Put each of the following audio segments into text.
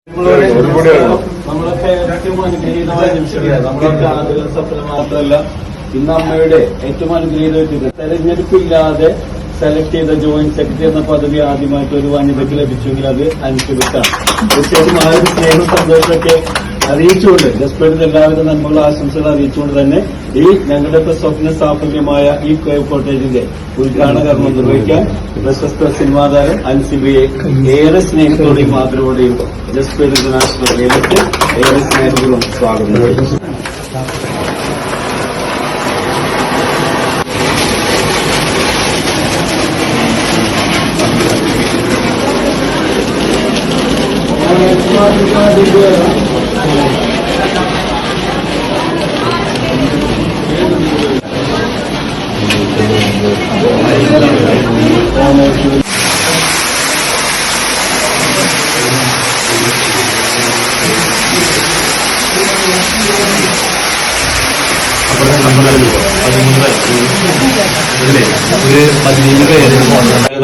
നമ്മളൊക്കെ ഏറ്റവും അനുഗ്രഹീതമായ നിമിഷങ്ങൾ നമ്മളൊക്കെ ആ ദിവസത്തിൽ മാത്രമല്ല ഇന്ന് അമ്മയുടെ ഏറ്റവും അനുഗ്രഹീതമായിട്ട് തെരഞ്ഞെടുപ്പില്ലാതെ സെലക്ട് ചെയ്ത ജോയിന്റ് സെക്രട്ടറി എന്ന പദവി ആദ്യമായിട്ട് ഒരു വനിതയ്ക്ക് ലഭിച്ചെങ്കിൽ അത് അനുസരിച്ചാണ്. തീർച്ചയായിട്ടും ആ ഒരു സ്നേഹം സന്തോഷമൊക്കെ അറിയിച്ചുകൊണ്ട് ജസ്പ്രീതിന്റെ എല്ലാവിധ നന്മകൾ ആശംസകൾ അറിയിച്ചുകൊണ്ട് തന്നെ ഈ ഞങ്ങളുടെ സ്വപ്ന സാഫല്യമായ ഈ കോട്ടേജിന്റെ ഉദ്ഘാടന കർമ്മം നിർവഹിക്കാൻ പ്രശസ്ത സിനിമാ താരം അൻസിബിയെ ഏറെ സ്നേഹത്തോടെയും ആദരവോടെയും ജസ്പ്രീത് ഇന്റർനാഷണൽ വേദിക്ക് ഏറെ സ്നേഹപൂർവ്വം സ്വാഗതം.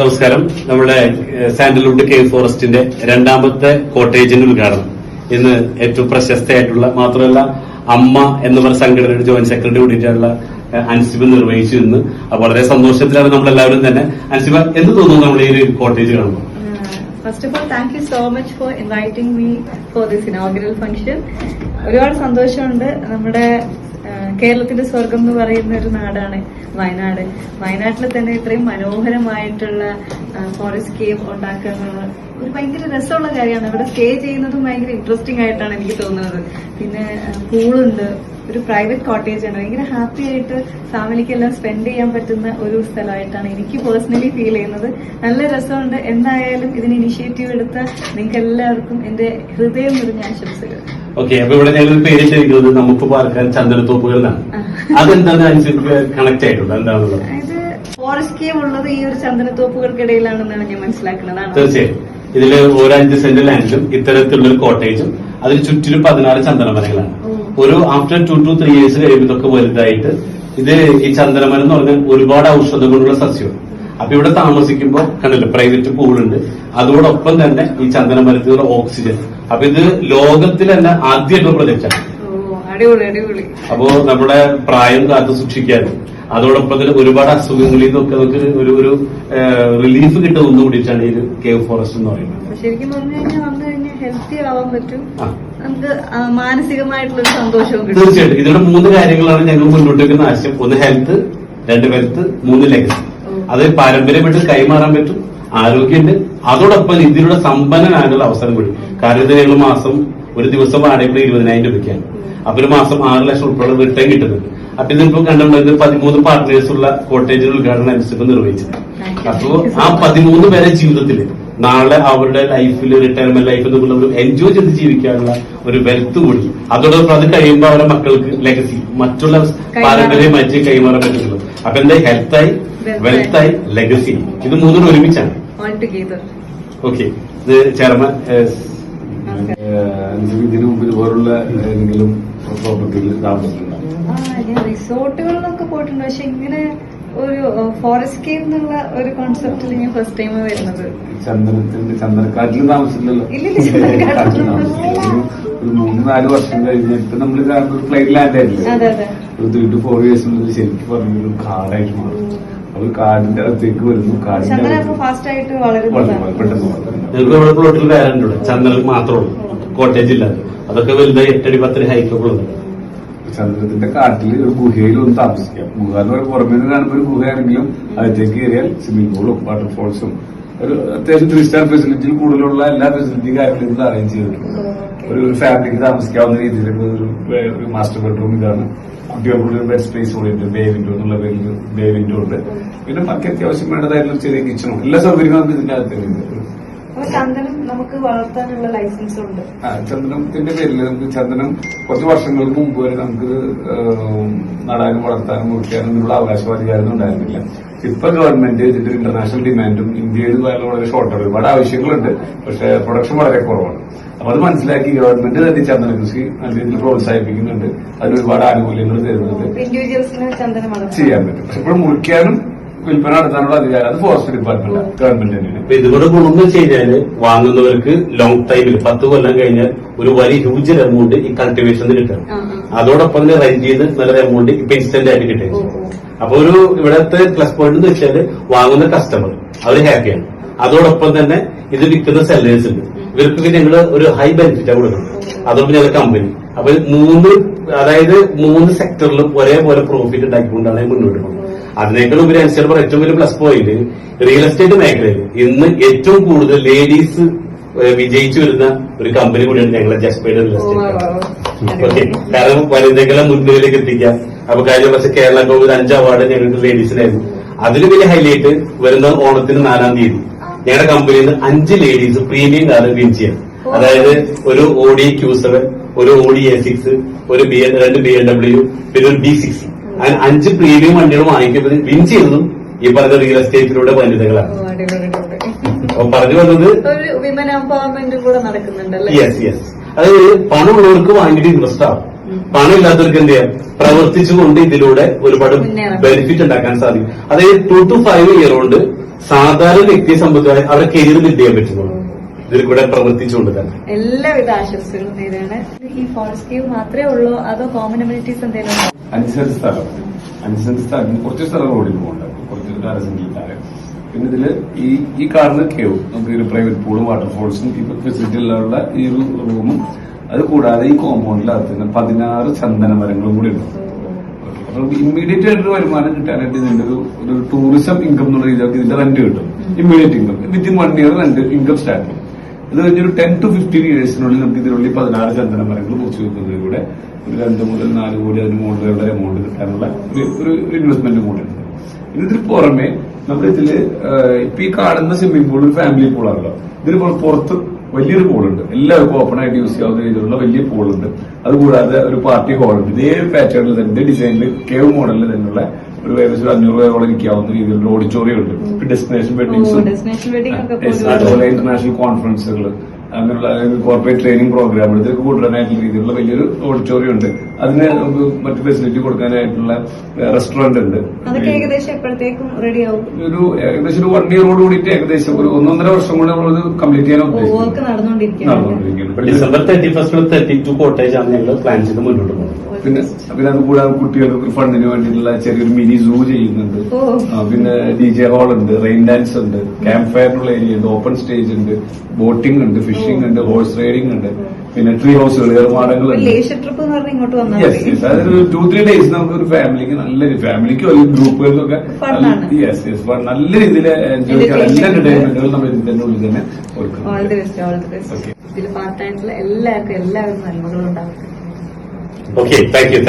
നമസ്കാരം. നമ്മുടെ സാൻഡൽവുഡ് കേവ് ഫോറസ്റ്റിന്റെ രണ്ടാമത്തെ കോട്ടേജിന്റെ ഉദ്ഘാടനം ഇന്ന് ഏറ്റവും പ്രശസ്തയായിട്ടുള്ള മാത്രമല്ല അമ്മ എന്ന പറഞ്ഞ സംഘടനയുടെ ജോയിന്റ് സെക്രട്ടറി കൂടിയിട്ടുള്ള അൻസിബ നിർവഹിച്ചു. ഇന്ന് വളരെ സന്തോഷത്തിലാണ് നമ്മളെല്ലാവരും തന്നെ. അൻസിബ, എന്ത് തോന്നുന്നു നമ്മൾ ഈ ഒരു കോട്ടേജ് കാണുമ്പോൾ? First of all, thank you so much for inviting me for this inaugural function. ഒരുപാട് സന്തോഷമുണ്ട്. നമ്മുടെ കേരളത്തിന്റെ സ്വർഗം എന്ന് പറയുന്ന ഒരു നാടാണ് വയനാട്. വയനാട്ടിൽ തന്നെ ഇത്രയും മനോഹരമായിട്ടുള്ള ഫോറസ്റ്റ് കേവ് ഉണ്ടാക്കുക എന്നുള്ള ഒരു ഭയങ്കര രസമുള്ള കാര്യമാണ്. ഇവിടെ സ്റ്റേ ചെയ്യുന്നതും ഭയങ്കര ഇൻട്രസ്റ്റിംഗ് ആയിട്ടാണ് എനിക്ക് തോന്നുന്നത്. പിന്നെ പൂളുണ്ട്, ഒരു പ്രൈവറ്റ് കോട്ടേജ് ആണ്. ഭയങ്കര ഹാപ്പി ആയിട്ട് ഫാമിലിക്കെല്ലാം സ്പെൻഡ് ചെയ്യാൻ പറ്റുന്ന ഒരു സ്ഥലമായിട്ടാണ് എനിക്ക് പേഴ്സണലി ഫീൽ ചെയ്യുന്നത്. നല്ല രസമുണ്ട്. എന്തായാലും ഇതിന് ഇനിഷ്യേറ്റീവ് എടുത്ത നിങ്ങൾക്ക് എല്ലാവർക്കും എന്റെ ഹൃദയം നിറഞ്ഞ ആശംസകൾ. ഓക്കെ, അപ്പൊ ഇവിടെ ഞങ്ങൾ പേരിട്ടിരിക്കുന്നത് നമുക്ക് പാർക്കാൻ ചന്ദനത്തോപ്പുകൾ എന്നാണ്. അതെന്താണ് കണക്ട് ആയിട്ടുള്ളത്? എന്താണുള്ളത്? അതായത് ഫോറസ്റ്റ് കേവ് ഉള്ളത് ഈ ഒരു ചന്ദനത്തോപ്പുകൾക്കിടയിലാണെന്നാണ് ഞാൻ മനസ്സിലാക്കുന്നത്. തീർച്ചയായും ഇതില് ഒരു 5 സെന്റ് ലാൻഡിലും ഇത്തരത്തിലുള്ള ഒരു കോട്ടേജും അതിന് ചുറ്റിലും 16 ചന്ദനമരങ്ങളാണ്. ഒരു ആഫ്റ്റർ 2 to 3 years കഴിയുമ്പോൾ ഇതൊക്കെ വലുതായിട്ട് ഇത് ഈ ചന്ദനമരം എന്ന് പറഞ്ഞാൽ ഒരുപാട് ഔഷധ ഗുണമുള്ള സസ്യമാണ്. അപ്പൊ ഇവിടെ താമസിക്കുമ്പോൾ കണ്ടല്ലോ പ്രൈവറ്റ് പൂളുണ്ട്, അതോടൊപ്പം തന്നെ ഈ ചന്ദനമരത്തിലുള്ള ഓക്സിജൻ. അപ്പൊ ഇത് ലോകത്തിൽ തന്നെ ആദ്യമായിട്ടുള്ള പ്രൊജക്റ്റാണ്. അപ്പോ നമ്മുടെ പ്രായം കാത്തു സൂക്ഷിക്കാനും അതോടൊപ്പം തന്നെ ഒരുപാട് അസുഖങ്ങളിൽ നിന്നൊക്കെ നമുക്ക് ഒരു റിലീഫ് കിട്ടുന്ന ഒന്നും കൂടിയിട്ടാണ് ഈ കേവ് ഫോറസ്റ്റ് എന്ന് പറയുന്നത്. ശരിക്കും പറഞ്ഞു കഴിഞ്ഞാൽ വന്നു കഴിഞ്ഞാൽ ഹെൽത്തി ആവാൻ പറ്റും, നമുക്ക് മാനസികമായിട്ടുള്ള സന്തോഷവും കിട്ടും. തീർച്ചയായിട്ടും ഇതിവിടെ 3 കാര്യങ്ങളാണ് ഞങ്ങൾ മുന്നോട്ട് വെക്കുന്ന ആശയം. 1 ഹെൽത്ത്, 2 വെൽത്ത്, 3 ലെഗസി. അത് പാരമ്പര്യമായിട്ട് കൈമാറാൻ പറ്റും, ആരോഗ്യമുണ്ട്, അതോടൊപ്പം ഇതിലൂടെ സമ്പന്നനാകാനുള്ള അവസരം കൂടി. കാരണം ഇത് ഞങ്ങൾ മാസം ഒരു ദിവസം വാടക 20,000 രൂപയ്ക്കാണ്. അപ്പൊ ഒരു മാസം 6 ലക്ഷം ഉൾപ്പെടെ റിട്ടേൺ കിട്ടുന്നുണ്ട്. അപ്പൊ ഇതിപ്പോ കണ്ടുള്ളത് 13 പാർട്ട്നേഴ്സ് ഉള്ള കോട്ടേജിൽ ഉദ്ഘാടനം അനുസരിച്ച് നിർവഹിച്ചത്. അപ്പോ ആ 13 പേരെ ജീവിതത്തിൽ നാളെ അവരുടെ ലൈഫിൽ റിട്ടയർമെന്റ് ലൈഫ് എന്നുള്ള ഒരു എൻജോയ് ചെയ്ത് ജീവിക്കാനുള്ള ഒരു വെൽത്ത് കൂടി, അതോടൊപ്പം അത് കഴിയുമ്പോൾ അവരുടെ മക്കൾക്ക് ലെഗസി മറ്റുള്ള പാരമ്പര്യം മാറ്റി കൈമാറാൻ പറ്റുള്ളൂ. അപ്പൊ എന്താ ഹെൽത്തായി, വെൽത്തായി, ലെഗസി, ഇത് 3 ഒരുമിച്ചാണ്. ഓക്കെ, ഇത് ചെയർമാൻ ഇതിനു മുമ്പ് ഇതുപോലുള്ള ഏതെങ്കിലും പ്രോപ്പർട്ടിയിൽ താമസിച്ചിട്ടുണ്ടോ? ഞാൻ റിസോർട്ടുകളിലൊക്കെ പോയിട്ടുണ്ട്, പക്ഷെ ഇങ്ങനെ ഒരു ഫോറസ്റ്റ് കേവ് എന്നുള്ള ഒരു കോൺസെപ്റ്റിൽ ഞാൻ ഫസ്റ്റ് ടൈം വരുന്നത്. ചന്ദനക്കാട്ടിൽ താമസിച്ചില്ലല്ലോ? ഒരു 3-4 വർഷം കഴിഞ്ഞ് ഇപ്പൊ നമ്മൾ കാണുന്ന ഒരു ഫ്ലൈറ്റ് ലാൻഡ് ആയിട്ടില്ലേ, ഒരു 3 to 4 years മുതൽ ശരിക്കും പറഞ്ഞൊരു കാടായിട്ട് മാറും. അവർ കാടിന്റെ അകത്തേക്ക് വരുന്നു. കാടിന്റെ ഫാസ്റ്റ് ആയിട്ട് വളരെ പെട്ടെന്ന് പ്ലോട്ടിൽ വേറെ ചന്ദനം മാത്രമേ ഉള്ളൂ, കോട്ടേജ് ഇല്ലാതെ. അതൊക്കെ വലുതായി 8 അടി 10 അടി ഹൈറ്റൊക്കെ ഉള്ളത്. ചന്ദ്രത്തിന്റെ കാട്ടിൽ ഒരു ഗുഹയിൽ ഒന്ന് താമസിക്കാം. ഗുഹ എന്ന് പറയുമ്പോൾ പുറമേ നിന്ന് കാണുമ്പോൾ ഒരു ഗുഹയാണെങ്കിലും അകത്തേക്ക് കയറിയാൽ സ്വിമ്മിംഗ് പൂളും വാട്ടർഫോൾസും ഒരു അത്യാവശ്യം 3 star ഫെസിലിറ്റിയിൽ കൂടുതലുള്ള എല്ലാ ഫെസിലിറ്റി കാര്യങ്ങളും ഇത് അറേഞ്ച് ചെയ്തിട്ടുണ്ട്. ഒരു ഫാമിലിക്ക് താമസിക്കാവുന്ന രീതിയിലുള്ള ഒരു മാസ്റ്റർ ബെഡ്റൂം ഇതാണ്. കുട്ടികൾക്കുള്ള ബെഡ് സ്പേസ് കൂടി ഉണ്ട്. ബേ വിൻഡോ എന്നുള്ള പേരിൽ ബേ വിൻഡോ ഉണ്ട്. പിന്നെ ബാക്കി അത്യാവശ്യം വേണ്ടതായിട്ടുള്ള ചെറിയ കിച്ചണും എല്ലാ സൗകര്യങ്ങളും ഇതിന്റെ അകത്തുണ്ട്. ചന്ദനം നമുക്ക് വളർത്താനുള്ള ലൈസൻസ് ഉണ്ട്. ചന്ദനത്തിന്റെ പേരിൽ നമുക്ക് ചന്ദനം കുറച്ച് വർഷങ്ങൾക്ക് മുമ്പ് വരെ നമുക്ക് നടാനും വളർത്താനും മുറിക്കാനും എന്നുള്ള അവകാശവാധികാരമൊന്നും ഉണ്ടായിരുന്നില്ല. ഇപ്പൊ ഗവൺമെന്റ് ഇതിന്റെ ഇന്റർനാഷണൽ ഡിമാൻഡും ഇന്ത്യയിൽ വളരെ ഷോർട്ടാണ്, ഒരുപാട് ആവശ്യങ്ങളുണ്ട്, പക്ഷെ പ്രൊഡക്ഷൻ വളരെ കുറവാണ്. അപ്പൊ അത് മനസ്സിലാക്കി ഗവൺമെന്റ് തന്നെ ചന്ദന കൃഷി നല്ല രീതിയിൽ പ്രോത്സാഹിപ്പിക്കുന്നുണ്ട്. അതിന് ഒരുപാട് ആനുകൂല്യങ്ങൾ തരുന്നുണ്ട്, ചെയ്യാൻ പറ്റും. പക്ഷെ ഇപ്പോൾ മുറിക്കാനും വിൽപ്പന നടത്താനുള്ള അധികാരം അത് ഫോറസ്റ്റ് ഡിപ്പാർട്ട്മെന്റ് ഗവൺമെന്റ് തന്നെയാണ്. അപ്പൊ ഇതുകൊണ്ട് ഗുണമെന്ന് വെച്ച് കഴിഞ്ഞാല് വാങ്ങുന്നവർക്ക് ലോങ് ടൈമിൽ 10 കൊല്ലം കഴിഞ്ഞാൽ ഒരു വലിയ ഹ്യൂജ് എമൗണ്ട് ഈ കൾട്ടിവേഷനിൽ കിട്ടും. അതോടൊപ്പം തന്നെ റെന്റ് ചെയ്ത് നല്ലൊരു എമൗണ്ട് ഇപ്പൊ ഇൻസ്റ്റന്റ് ആയിട്ട് കിട്ടും. അപ്പൊ ഒരു ഇവിടത്തെ പ്ലസ് പോയിന്റ് എന്ന് വെച്ചാല് വാങ്ങുന്ന കസ്റ്റമർ അവർ ഹാപ്പിയാണ്. അതോടൊപ്പം തന്നെ ഇത് വിൽക്കുന്ന സെല്ലേഴ്സ് ഉണ്ട്, ഇവർക്കൊക്കെ ഞങ്ങൾ ഒരു ഹൈ ബെനിഫിറ്റാണ് കൊടുക്കുന്നത്. അതോടൊപ്പം ഞങ്ങളുടെ കമ്പനി അപ്പൊ മൂന്ന് സെക്ടറിലും ഒരേപോലെ പ്രോഫിറ്റ് ഉണ്ടാക്കിക്കൊണ്ടാണ് മുന്നോട്ട് പോകുന്നത്. അതിനേക്കാൾ ഉപരി അനുസരിച്ച് ഏറ്റവും വലിയ പ്ലസ് പോയിന്റ് റിയൽ എസ്റ്റേറ്റ് മേഖലയിൽ ഇന്ന് ഏറ്റവും കൂടുതൽ ലേഡീസ് വിജയിച്ചു വരുന്ന ഒരു കമ്പനി കൂടിയാണ് ഞങ്ങളെ ജസ്പേഡ് റിയൽ എസ്റ്റേറ്റ്. ഓക്കെ, കാരണം വനിതകളെ മുൻനിരയിലേക്ക് എത്തിക്കാം. അപ്പൊ കഴിഞ്ഞ വർഷം കേരള ഗവൺമെന്റ് 5 അവാർഡ് ഞങ്ങൾക്ക് ലേഡീസിനായിരുന്നു. അതിൽ വലിയ ഹൈലൈറ്റ് വരുന്ന ഓണത്തിന് 4-ാം തീയതി ഞങ്ങളുടെ കമ്പനിയിൽ നിന്ന് 5 ലേഡീസ് പ്രീമിയം കാർ വിൻ ചെയ്യാം. അതായത് ഒരു ഓഡി Q7, ഒരു ഓഡി A6, ഒരു 2 BMW, പിന്നെ ഒരു B6. അങ്ങനെ 5 പ്രീമിയം വണ്ടികൾ വാങ്ങിക്കുന്നത് വിൻ ചെയ്തതും ഈ പറഞ്ഞ റിയൽ എസ്റ്റേറ്റിലൂടെ വനിതകളാണ്. അപ്പൊ പറഞ്ഞു വന്നത് വിമൻ എംപവർമെന്റ് കൂടെ നടക്കുന്നുണ്ടല്ലേ? യെസ്. അതായത് പണമുള്ളവർക്ക് വാങ്ങിയിട്ട് ഇൻവെസ്റ്റ് ആവും, പണം ഇല്ലാത്തവർക്ക് എന്ത് ചെയ്യാം, പ്രവർത്തിച്ചുകൊണ്ട് ഇതിലൂടെ ഒരുപാട് ബെനിഫിറ്റ് ഉണ്ടാക്കാൻ സാധിക്കും. അതായത് 2 to 5 ഇയർ കൊണ്ട് സാധാരണ വ്യക്തിയെ സംബന്ധിച്ച് അവരുടെ കരിയർ ബിൽഡ് ചെയ്യാൻ പറ്റുന്നുള്ളൂ ഇതിൽ കൂടെ പ്രവർത്തിച്ചുകൊണ്ട് തന്നെ. എല്ലാവിധ ആശംസകളും നേരാണ്. ഈ ഫോറസ്റ്റ് കേവ് മാത്രമേ ഉള്ളൂ അതോ കോമൺ അമ്യൂണിറ്റീസ് എന്തെങ്കിലും? 5 സെന്റ് സ്ഥലം കുറച്ച് സ്ഥലം റോഡിൽ പോകുന്നുണ്ട്, കുറച്ച് 1/2 സെന്റിൽ താഴെ. പിന്നെ ഇതില് ഈ കാണുന്ന കേവ് നമുക്ക് ഒരു പ്രൈവറ്റ് പൂളും വാട്ടർഫോൾസും ഇപ്പൊ ഫെസിലിറ്റിയിലുള്ള ഈ ഒരു റൂമും, അത് കൂടാതെ ഈ കോമ്പൗണ്ടിനകത്ത് 16 ചന്ദന മരങ്ങളും കൂടി ഉണ്ട്. അപ്പൊ ഇമ്മീഡിയറ്റ് ആയിട്ടൊരു വരുമാനം കിട്ടാനായിട്ട് ഇതിന്റെ ഒരു ടൂറിസം ഇൻകം എന്നുള്ള രീതിയിൽ ഇതിന്റെ റെന്റ് കിട്ടും. Immediate income within 1 year rent income start ചെയ്യും. ഇത് കഴിഞ്ഞൊരു 10 to 15 ഇയേഴ്സിനുള്ളിൽ നമുക്ക് ഇതിനുള്ളിൽ 16 ചന്ദന മരങ്ങൾ മുറിച്ചു വെക്കുന്നതിലൂടെ ഒരു 2 മുതൽ 4 കോടി അതിന് മുകളിലുള്ള എമൗണ്ട് കിട്ടാനുള്ള ഒരു ഇൻവെസ്റ്റ്മെന്റ് കൂടെ ഉണ്ട്. ഇതിന് പുറമെ നമ്മുടെ ഇതില് ഇപ്പൊ ഈ കാണുന്ന സ്വിമ്മിംഗ് പൂൾ ഒരു ഫാമിലി പൂളാണല്ലോ. ഇതിന് പുറത്ത് വലിയൊരു പൂളുണ്ട്, എല്ലാവർക്കും ഓപ്പൺ ആയിട്ട് യൂസ് ചെയ്യാവുന്ന രീതിയിലുള്ള വലിയ പൂളുണ്ട്. അതുകൂടാതെ ഒരു പാർട്ടി ഹോളുണ്ട്. ഇതേ പാറ്റേണിൽ തന്നെ ഡിസൈനിൽ കേവ് മോഡലിൽ തന്നെയുള്ള ഒരു ഏകദേശം 500 രൂപയോളം ഇരിക്കാവുന്ന രീതിയിലുള്ള ഓഡിറ്റോറിയം ഉണ്ട്. ഡെസ്റ്റിനേഷൻ വെഡിങ്സും അതുപോലെ ഇന്റർനാഷണൽ കോൺഫറൻസുകൾ അങ്ങനെയുള്ള കോർപ്പറേറ്റ് ട്രെയിനിങ് പ്രോഗ്രാമുകൾ ഇതൊക്കെ കൂട്ടാനായിട്ടുള്ള രീതിയിലുള്ള വലിയൊരു ഓഡിറ്റോറിയം ഉണ്ട്. അതിന് നമുക്ക് മറ്റു ഫെസിലിറ്റി കൊടുക്കാനായിട്ടുള്ള റെസ്റ്റോറന്റ് ഉണ്ട്. ഏകദേശം എപ്പോഴത്തേക്കും റെഡിയാവും? ഏകദേശം ഒരു 1 ഇയറോട് കൂടിയിട്ട് ഏകദേശം ഒരു 1.5 വർഷം കൊണ്ട് നമ്മളത് കംപ്ലീറ്റ് ചെയ്യാൻ ഉദ്ദേശിക്കുന്നത്. നടന്നുകൊണ്ടിരിക്കുകയാണ്. ഡിസംബർ 31 32 കോട്ടേജ് ആണ് ഞങ്ങൾ പ്ലാൻ ചെയ്ത് മുന്നോട്ട് പോകുന്നത്. പിന്നെ അത് കൂടാതെ കുട്ടികൾക്ക് ഫണ്ടിന് വേണ്ടിയിട്ടുള്ള ചെറിയൊരു മിനി സൂ ചെയ്യുന്നുണ്ട്. പിന്നെ DJ ഹാൾ ഉണ്ട്, റെയിൻ ഡാൻസ് ഉണ്ട്, ക്യാമ്പ് ഫയറിനുള്ള ഏരിയ ഉണ്ട്, ഓപ്പൺ സ്റ്റേജ് ഉണ്ട്, ബോട്ടിംഗ് ഉണ്ട്, ഫിഷിംഗ് ഉണ്ട്, ഹോഴ്സ് റൈഡിംഗ് ഉണ്ട്, പിന്നെ ട്രീ ഹൗസുകൾ, ഏർമാടങ്ങളുണ്ട്. അതൊരു 2-3 ഡേയ്സ് നമുക്ക് ഒരു ഫാമിലിക്ക് നല്ലൊരു ഫാമിലിക്കോ അല്ലെങ്കിൽ ഗ്രൂപ്പുകൾക്കൊക്കെ നല്ല രീതിയിൽ എൻജോയ് ചെയ്യാൻ എല്ലാ എന്റർടൈൻമെന്റുകളും നമ്മൾ ഇതിന്റെ ഉള്ളിൽ തന്നെ ഒരുക്കും. ഇതിൽ പാർട്ടായിട്ടുള്ള എല്ലാവർക്കും നന്മകളുണ്ടാവും. Okay, thank you.